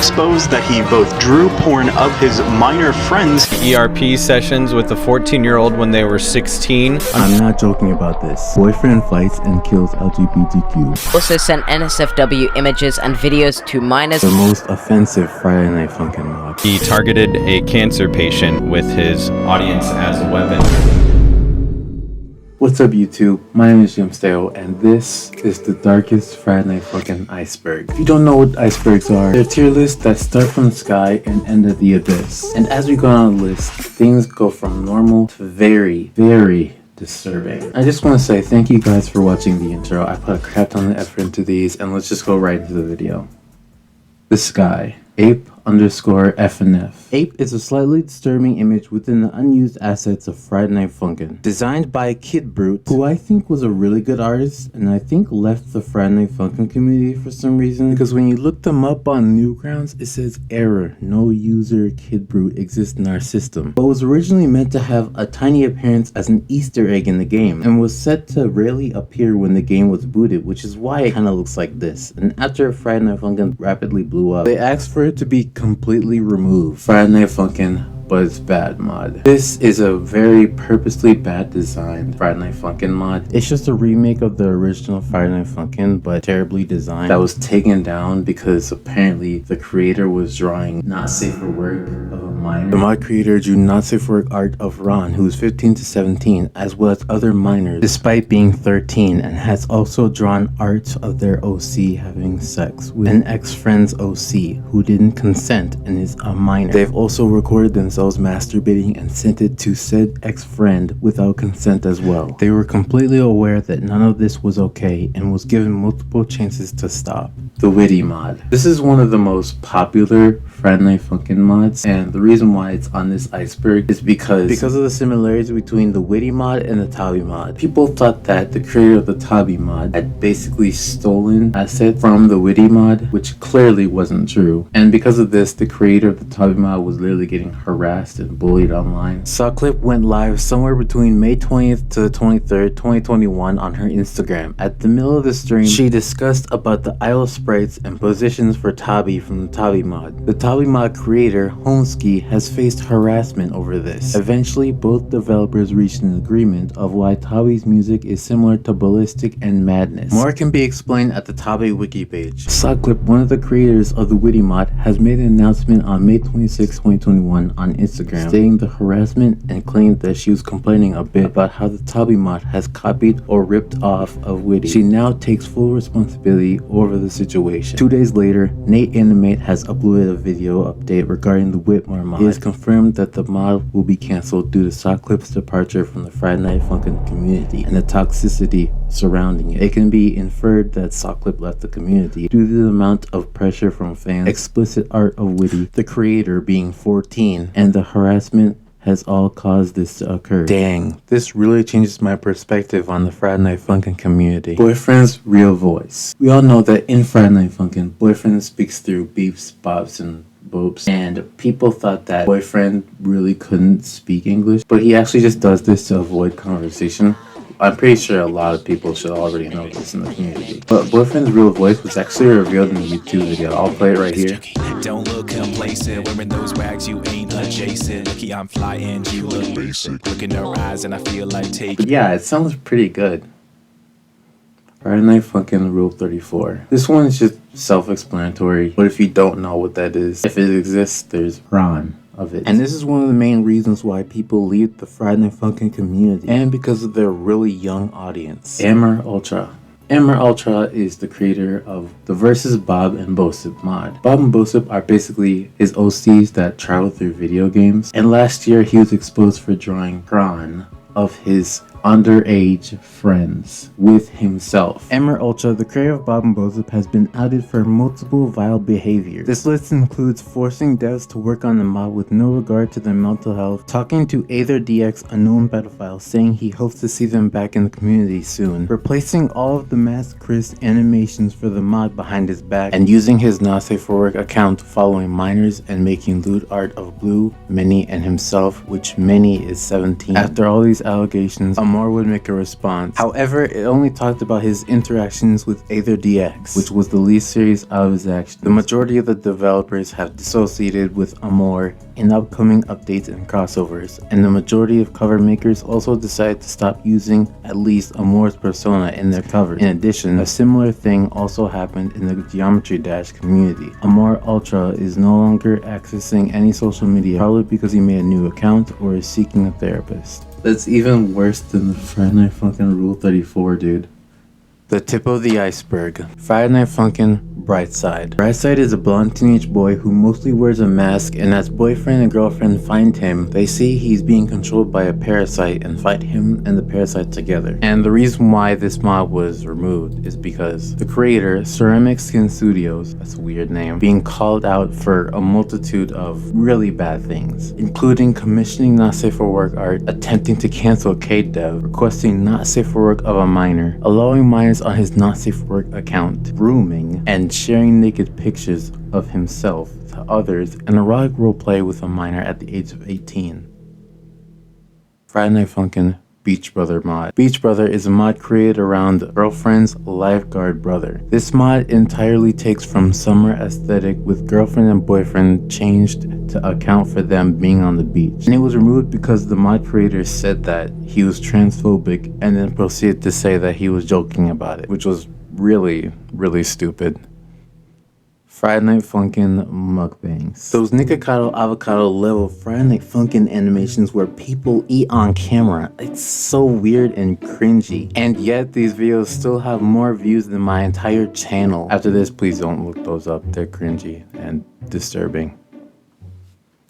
exposed that he both drew porn of his minor friends. ERP sessions with a 14-year-old when they were 16. I'm not joking about this. Boyfriend fights and kills LGBTQ. Also sent NSFW images and videos to minors. The most offensive Friday Night Funkin' mod. He targeted a cancer patient with his audience as a weapon. What's up YouTube? My name is Jamsteo and this is the darkest Friday Night Funkin' Iceberg. If you don't know what icebergs are, they're tier lists that start from the sky and end at the abyss. And as we go on the list, things go from normal to very, very disturbing. I just want to say thank you guys for watching the intro. I put a crap ton of effort into these and let's just go right into the video. This guy, Ape_FNF. Ape is a slightly disturbing image within the unused assets of Friday Night Funkin'. Designed by Kid Brute, who I think was a really good artist, and I think left the Friday Night Funkin' community for some reason, because when you look them up on Newgrounds, it says error, no user Kid Brute exists in our system. But was originally meant to have a tiny appearance as an Easter egg in the game, and was set to rarely appear when the game was booted, which is why it kinda looks like this. And after Friday Night Funkin' rapidly blew up, they asked for it to be completely removed. Friday Night Funkin', but it's bad mod. This is a very purposely bad designed Friday Night Funkin' mod. It's just a remake of the original Friday Night Funkin', but terribly designed, that was taken down because apparently the creator was drawing not safe for work of a minor. The mod creator drew not safe for work art of Ron, who is 15 to 17, as well as other minors, despite being 13, and has also drawn art of their OC having sex with an ex-friend's OC who didn't consent and is a minor. They've also recorded themselves masturbating and sent it to said ex-friend without consent as well. They were completely aware that none of this was okay and was given multiple chances to stop. The Whitty Mod. This is one of the most popular Friday Night Funkin' mods, and the reason why it's on this iceberg is because of the similarities between the Whitty Mod and the Tabi Mod. People thought that the creator of the Tabi Mod had basically stolen assets from the Whitty Mod, which clearly wasn't true. And because of this, the creator of the Tabi Mod was literally getting harassed and bullied online. Saw Clip went live somewhere between May 20th to 23rd, 2021 on her Instagram. At the middle of the stream, she discussed about the idle sprites and positions for Tabi from the Tabi Mod. The Tabi Mod creator, Homesky, has faced harassment over this. Eventually, both developers reached an agreement of why Tabi's music is similar to Ballistic and Madness. More can be explained at the Tabi wiki page. Saw Clip, one of the creators of the Whitty Mod, has made an announcement on May 26, 2021 on Instagram, stating the harassment and claimed that she was complaining a bit about how the Tabi Mod has copied or ripped off of Whitty. She now takes full responsibility over the situation. 2 days later, Nate Animate has uploaded a video update regarding the Whitmore mod. It is confirmed that the mod will be cancelled due to Sockclip's departure from the Friday Night Funkin' community and the toxicity surrounding it. It can be inferred that Sockclip left the community due to the amount of pressure from fans, explicit art of Whitty, the creator being 14, and the harassment has all caused this to occur. Dang, this really changes my perspective on the Friday Night Funkin' community. Boyfriend's real voice. We all know that in Friday Night Funkin', Boyfriend speaks through beeps, bops, and bops, and people thought that Boyfriend really couldn't speak English, but he actually just does this to avoid conversation. I'm pretty sure a lot of people should already know this in the community. But Boyfriend's real voice was actually revealed in the YouTube video. I'll play it right here. Don't look complacent, wearing those rags, you ain't adjacent. Lucky I'm flying, you look basic. Look in her eyes and I feel like taking. But yeah, it sounds pretty good. Friday Night Funkin' Rule34. This one is just self-explanatory, but if you don't know what that is, if it exists, there's Ron of it. And this is one of the main reasons why people leave the Friday Night Funkin' community, and because of their really young audience. AmorAltra. AmorAltra is the creator of the Versus Bob and Bosip mod. Bob and Bosip are basically his OCs that travel through video games, and last year he was exposed for drawing prawn of his underage friends with himself. AmorAltra, the creator of Bob and Bosip, has been outed for multiple vile behaviors. This list includes forcing devs to work on the mod with no regard to their mental health, talking to AetherDX, a known pedophile, saying he hopes to see them back in the community soon, replacing all of the Mask Chris animations for the mod behind his back, and using his Not Safe for Work account following minors and making lewd art of Blue, Minnie, and himself, which Minnie is 17. After all these allegations, a Amor would make a response. However, it only talked about his interactions with Aether DX, which was the least serious out of his actions. The majority of the developers have dissociated with Amor in upcoming updates and crossovers, and the majority of cover makers also decided to stop using at least Amor's persona in their covers. In addition, a similar thing also happened in the Geometry Dash community. AmorAltra is no longer accessing any social media, probably because he made a new account or is seeking a therapist. That's even worse than the Friday Night Funkin' Rule34, dude. The tip of the iceberg. Friday Night Funkin' Brightside. Brightside is a blonde teenage boy who mostly wears a mask, and as boyfriend and girlfriend find him, they see he's being controlled by a parasite and fight him and the parasite together. And the reason why this mod was removed is because the creator, Ceramic Skin Studios, that's a weird name, being called out for a multitude of really bad things, including commissioning not safe for work art, attempting to cancel KDev, requesting not safe for work of a minor, allowing minors on his not safe for work account, grooming, and sharing naked pictures of himself to others, and erotic roleplay with a minor at the age of 18. Friday Night Funkin' Beach Brother Mod. Beach Brother is a mod created around the girlfriend's lifeguard brother. This mod entirely takes from summer aesthetic with girlfriend and boyfriend changed to account for them being on the beach. And it was removed because the mod creator said that he was transphobic and then proceeded to say that he was joking about it, which was really, really stupid. Friday Night Funkin' Mukbangs. Those Nikocado avocado level Friday Night Funkin' animations where people eat on camera. It's so weird and cringy. And yet these videos still have more views than my entire channel. After this, please don't look those up. They're cringy and disturbing.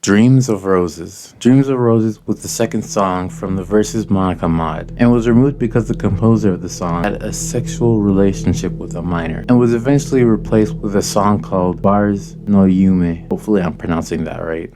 Dreams of Roses. Dreams of Roses was the second song from the Versus Monica mod, and was removed because the composer of the song had a sexual relationship with a minor, and was eventually replaced with a song called Bars no Yume. Hopefully I'm pronouncing that right.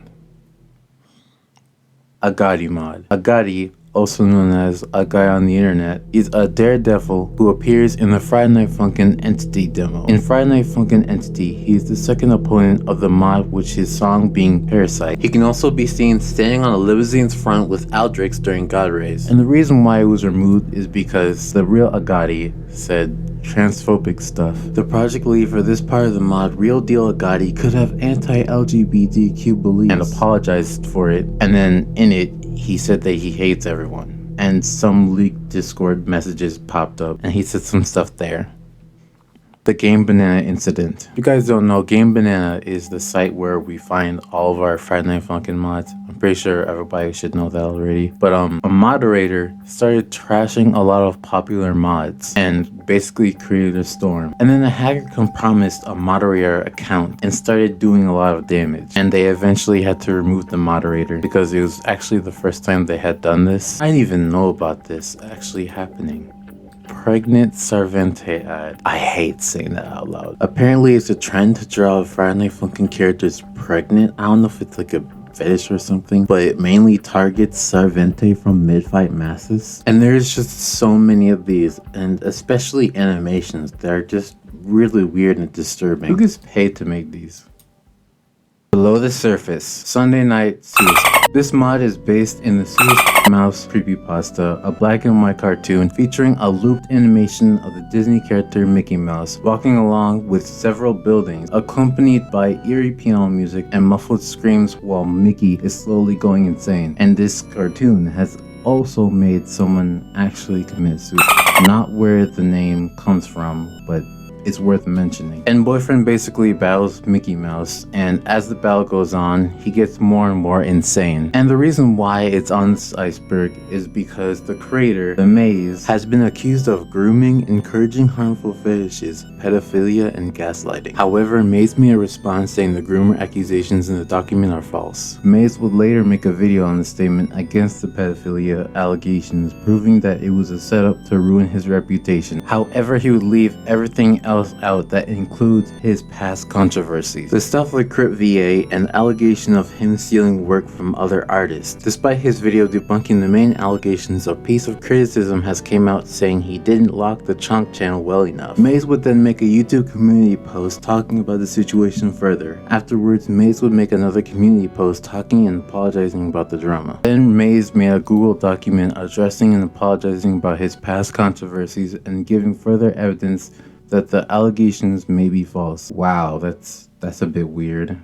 A.G.O.T.I mod. A.G.O.T.I, also known as a guy on the internet, is a daredevil who appears in the Friday Night Funkin' Entity demo. In Friday Night Funkin' Entity, he is the second opponent of the mod, which his song being Parasite. He can also be seen standing on a limousine's front with Aldrix during God Rays. And the reason why it was removed is because the real A.G.O.T.I said transphobic stuff. The project lead for this part of the mod, Real Deal A.G.O.T.I, could have anti-LGBTQ beliefs and apologized for it, and then in it, he said that he hates everyone, and some leaked Discord messages popped up, and he said some stuff there. The Game Banana incident. If you guys don't know, Game Banana is the site where we find all of our Friday Night Funkin' mods. I'm pretty sure everybody should know that already. But a moderator started trashing a lot of popular mods and basically created a storm. And then a hacker compromised a moderator account and started doing a lot of damage. And they eventually had to remove the moderator because it was actually the first time they had done this. I didn't even know about this actually happening. Pregnant Sarvente Ad. I hate saying that out loud. Apparently it's a trend to draw Friday Night Funkin' characters pregnant. I don't know if it's like a fetish or something, but it mainly targets Sarvente from mid-fight masses. And there's just so many of these, and especially animations that are just really weird and disturbing. Who gets paid to make these? Below the Surface. Sunday Night Sui. This mod is based in the Sui Mouse creepypasta, a black and white cartoon featuring a looped animation of the Disney character Mickey Mouse walking along with several buildings, accompanied by eerie piano music and muffled screams while Mickey is slowly going insane. And this cartoon has also made someone actually commit suicide. Not where the name comes from, but it's worth mentioning. And boyfriend basically battles Mickey Mouse, and as the battle goes on, he gets more and more insane. And the reason why it's on this iceberg is because the creator, The Maze, has been accused of grooming, encouraging harmful fetishes, pedophilia, and gaslighting. However, Maze made a response saying the groomer accusations in the document are false. Maze would later make a video on the statement against the pedophilia allegations, proving that it was a setup to ruin his reputation. However, he would leave everything else files out that includes his past controversies. The stuff like Crypt VA and allegation of him stealing work from other artists. Despite his video debunking the main allegations, a piece of criticism has came out saying he didn't lock the Chunk channel well enough. Maze would then make a YouTube community post talking about the situation further. Afterwards, Maze would make another community post talking and apologizing about the drama. Then Maze made a Google document addressing and apologizing about his past controversies and giving further evidence that the allegations may be false. Wow, that's a bit weird.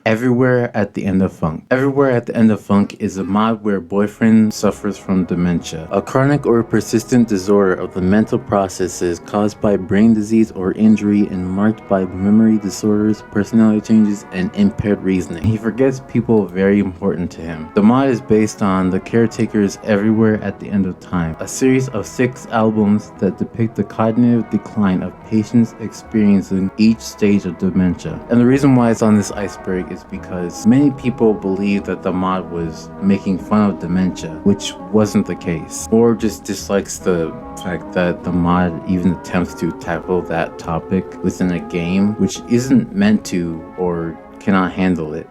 Everywhere at the End of Funk. Everywhere at the End of Funk is a mod where boyfriend suffers from dementia, a chronic or persistent disorder of the mental processes caused by brain disease or injury and marked by memory disorders, personality changes, and impaired reasoning. He forgets people very important to him. The mod is based on The Caretaker's Everywhere at the End of Time, a series of 6 albums that depict the cognitive decline of patients experiencing each stage of dementia. And the reason why it's on this iceberg is because many people believe that the mod was making fun of dementia, which wasn't the case, or just dislikes the fact that the mod even attempts to tackle that topic within a game which isn't meant to or cannot handle it.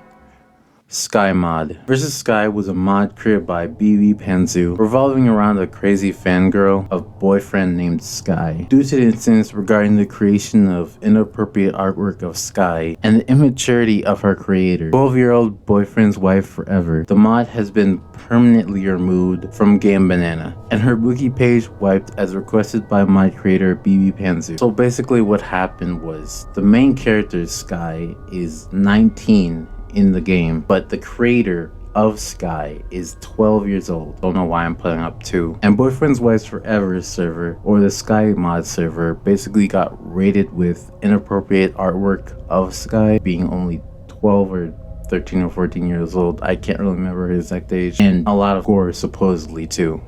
Sky Mod. Versus Sky was a mod created by BB Panzu, revolving around a crazy fangirl of boyfriend named Sky. Due to the incidents regarding the creation of inappropriate artwork of Sky and the immaturity of her creator, 12-year-old boyfriend's wife forever, the mod has been permanently removed from Game Banana, and her wiki page wiped as requested by mod creator BB Panzu. So basically what happened was, the main character Sky is 19 in the game, but the creator of Sky is 12 years old. Don't know why I'm putting up 2. And Boyfriend's Wife's Forever server, or the Sky mod server, basically got raided with inappropriate artwork of Sky being only 12 or 13 or 14 years old. I can't really remember his exact age. And a lot of gore supposedly too.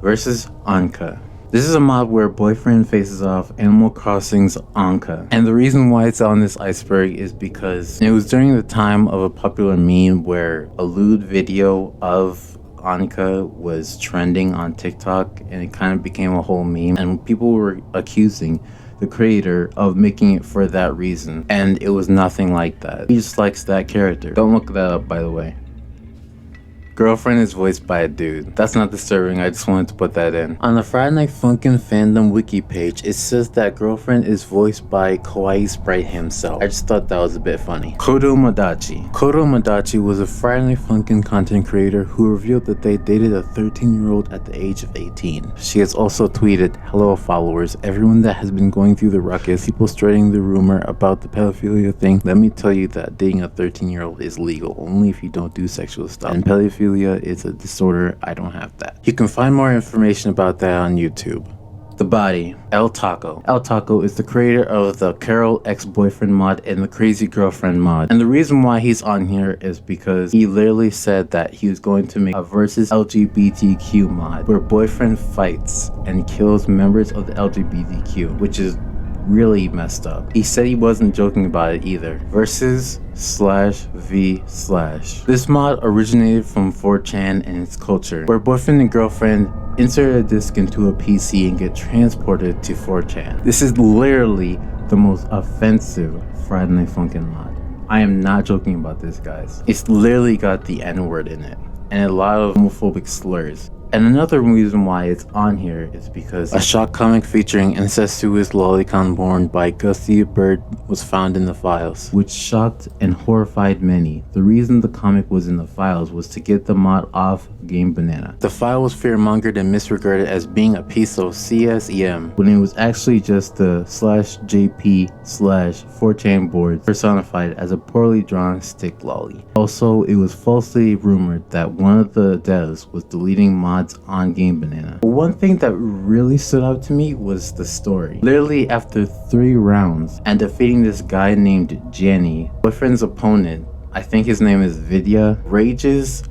Versus Ankha. This is a mod where boyfriend faces off Animal Crossing's Ankha. And the reason why it's on this iceberg is because it was during the time of a popular meme where a lewd video of Ankha was trending on TikTok, and it kind of became a whole meme, and people were accusing the creator of making it for that reason, and it was nothing like that. He just likes that character. Don't look that up, by the way. Girlfriend is voiced by a dude. That's not disturbing, I just wanted to put that in. On the Friday Night Funkin' fandom wiki page, it says that Girlfriend is voiced by Kawaii Sprite himself. I just thought that was a bit funny. Kodomodachi. Kodomodachi was a Friday Night Funkin' content creator who revealed that they dated a 13-year-old at the age of 18. She has also tweeted, "Hello followers, everyone that has been going through the ruckus, people spreading the rumor about the pedophilia thing, let me tell you that dating a 13-year-old is legal, only if you don't do sexual stuff. And pedophilia is a disorder, I don't have that." You can find more information about that on YouTube. The Body. El Taco. El Taco is the creator of the Carol Ex-Boyfriend mod and the Crazy Girlfriend mod. And the reason why he's on here is because he literally said that he was going to make a versus LGBTQ mod where boyfriend fights and kills members of the LGBTQ, which is really messed up. He said he wasn't joking about it either. Versus/v/. This mod originated from 4chan and its culture, where boyfriend and girlfriend insert a disc into a PC and get transported to 4chan. This is literally the most offensive Friday Night Funkin' mod. I am not joking about this, guys. It's literally got the N-word in it, and a lot of homophobic slurs. And another reason why it's on here is because a shock comic featuring incestuous lolicon born by Gusty Bird was found in the files, which shocked and horrified many. The reason the comic was in the files was to get the mod off Game Banana. The file was fearmongered and misregarded as being a piece of CSEM, when it was actually just the /JP/4chan board personified as a poorly drawn stick lolly. Also, it was falsely rumored that one of the devs was deleting mods on Game Banana. But one thing that really stood out to me was the story. Literally after 3 rounds and defeating this guy named Jenny, boyfriend's opponent, I think his name is Vidya, rages,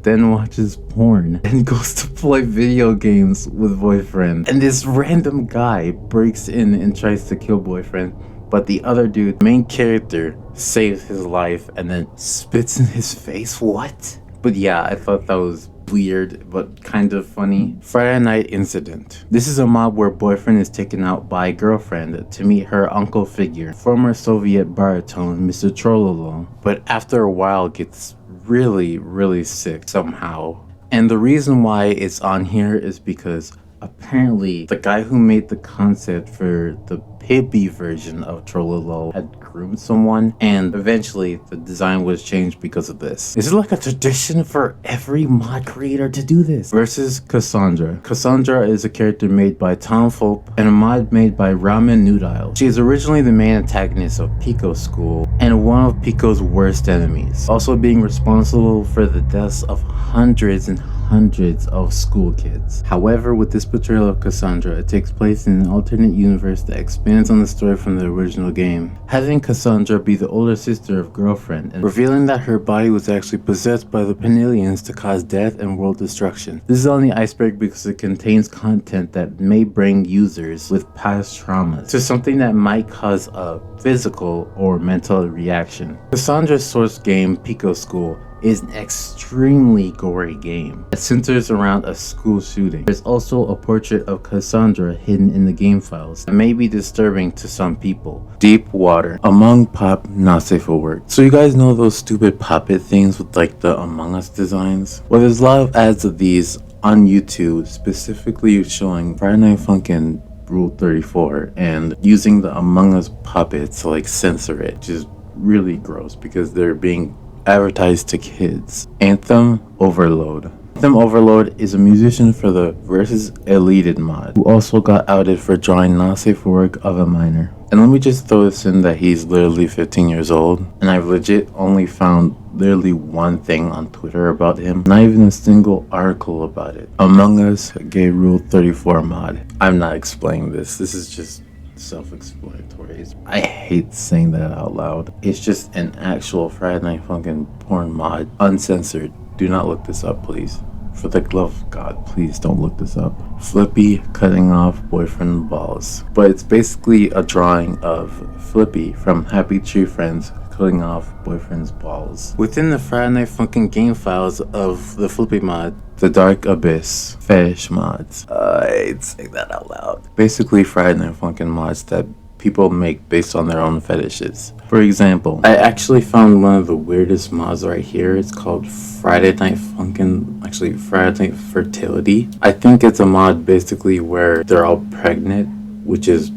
then watches porn and goes to play video games with boyfriend. And this random guy breaks in and tries to kill boyfriend, but the other dude, main character, saves his life and then spits in his face. What? But yeah, I thought that was weird but kind of funny. Friday Night Incident. This is a mod where boyfriend is taken out by girlfriend to meet her uncle figure, former Soviet baritone Mr. Trololo, but after a while gets really sick somehow. And the reason why it's on here is because apparently the guy who made the concept for the Pibby version of Trololo had groomed someone, and eventually the design was changed because of this. Is it like a tradition for every mod creator to do this? Versus Cassandra. Cassandra is a character made by Tom Fulp and a mod made by Ramen Noodle. She is originally the main antagonist of Pico's school and one of Pico's worst enemies, also being responsible for the deaths of hundreds and hundreds of school kids. However, with this portrayal of Cassandra, it takes place in an alternate universe that expands on the story from the original game, having Cassandra be the older sister of girlfriend and revealing that her body was actually possessed by the Penillions to cause death and world destruction. This is on the iceberg because it contains content that may bring users with past traumas to something that might cause a physical or mental reaction. Cassandra's source game, Pico School, is an extremely gory game that centers around a school shooting. There's also a portrait of Cassandra hidden in the game files that may be disturbing to some people. Deep Water, Among Pop NSFW. So you guys know those stupid puppet things with like the Among Us designs? Well, there's a lot of ads of these on YouTube, specifically showing Friday Night Funkin' Rule34 and using the Among Us puppets to like censor it, which is really gross because they're being advertised to kids. Anthem Overload. Anthem Overload is a musician for the Versus Illegal Mod who also got outed for drawing non-safe work of a minor. And let me just throw this in that he's literally 15 years old, and I've legit only found literally one thing on Twitter about him, not even a single article about it. Among Us Gay Rule34 Mod. I'm not explaining this. This is just self-explanatory. I hate saying that out loud. It's just an actual Friday Night Funkin' porn mod, uncensored. Do not look this up, please. For the love of God, please don't look this up. Flippy cutting off boyfriend balls. But it's basically a drawing of Flippy from Happy Tree Friends cutting off boyfriend's balls. Within the Friday Night Funkin' game files of the Flippy mod, The Dark Abyss, Fetish Mods. I hate saying that out loud. Basically Friday Night Funkin' mods that people make based on their own fetishes. For example, I actually found one of the weirdest mods right here. It's called Friday Night Funkin', actually Friday Night Fertility. I think it's a mod basically where they're all pregnant, which is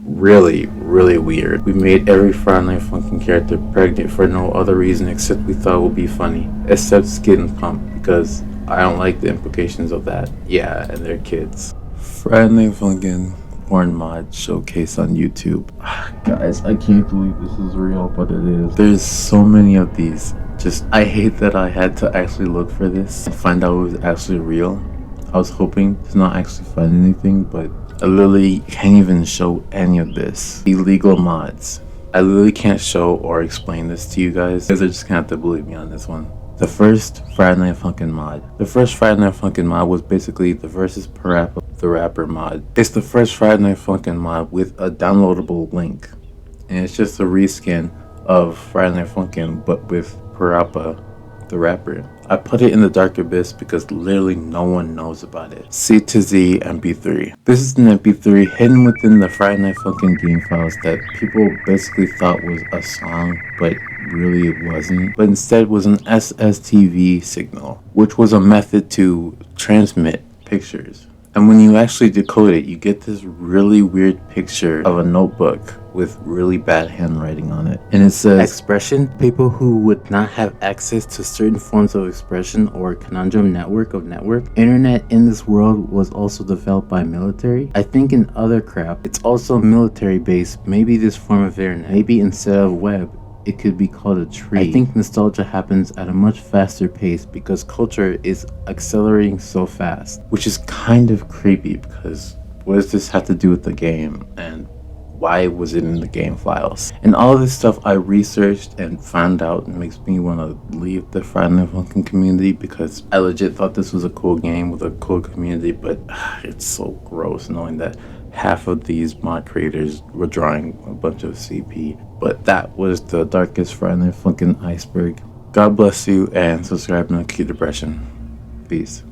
really weird. We made every Friday Night Funkin' character pregnant for no other reason except we thought it would be funny. Except Skin Pump, because I don't like the implications of that. Yeah, and they're kids. Friday Night Funkin' porn mod showcase on YouTube. Guys, I can't believe this is real, but it is. There's so many of these. Just, I hate that I had to actually look for this and find out it was actually real. I was hoping to not actually find anything, but I literally can't even show any of this. Illegal mods. I literally can't show or explain this to you guys. You guys are just gonna have to believe me on this one. The first Friday Night Funkin' mod. The first Friday Night Funkin' mod was basically the Versus Parappa the Rapper mod. It's the first Friday Night Funkin' mod with a downloadable link. And it's just a reskin of Friday Night Funkin' but with Parappa the Rapper. I put it in the Dark Abyss because literally no one knows about it. C to Z MP3. This is an MP3 hidden within the Friday Night Funkin' game files that people basically thought was a song, but really it wasn't. But instead was an SSTV signal, which was a method to transmit pictures. And when you actually decode it, you get this really weird picture of a notebook with really bad handwriting on it. And it says, expression, people who would not have access to certain forms of expression or conundrum network of network. Internet in this world was also developed by military. I think in other crap, it's also military based. Maybe this form of internet, maybe instead of web, it could be called a tree. I think nostalgia happens at a much faster pace because culture is accelerating so fast, which is kind of creepy because what does this have to do with the game and why was it in the game files? And all of this stuff I researched and found out and makes me want to leave the Friday Night Funkin' community because I legit thought this was a cool game with a cool community, but it's so gross knowing that half of these mod creators were drawing a bunch of CP. But that was the darkest Friday Night Funkin' Iceberg. God bless you and subscribe to Key Depression. Peace.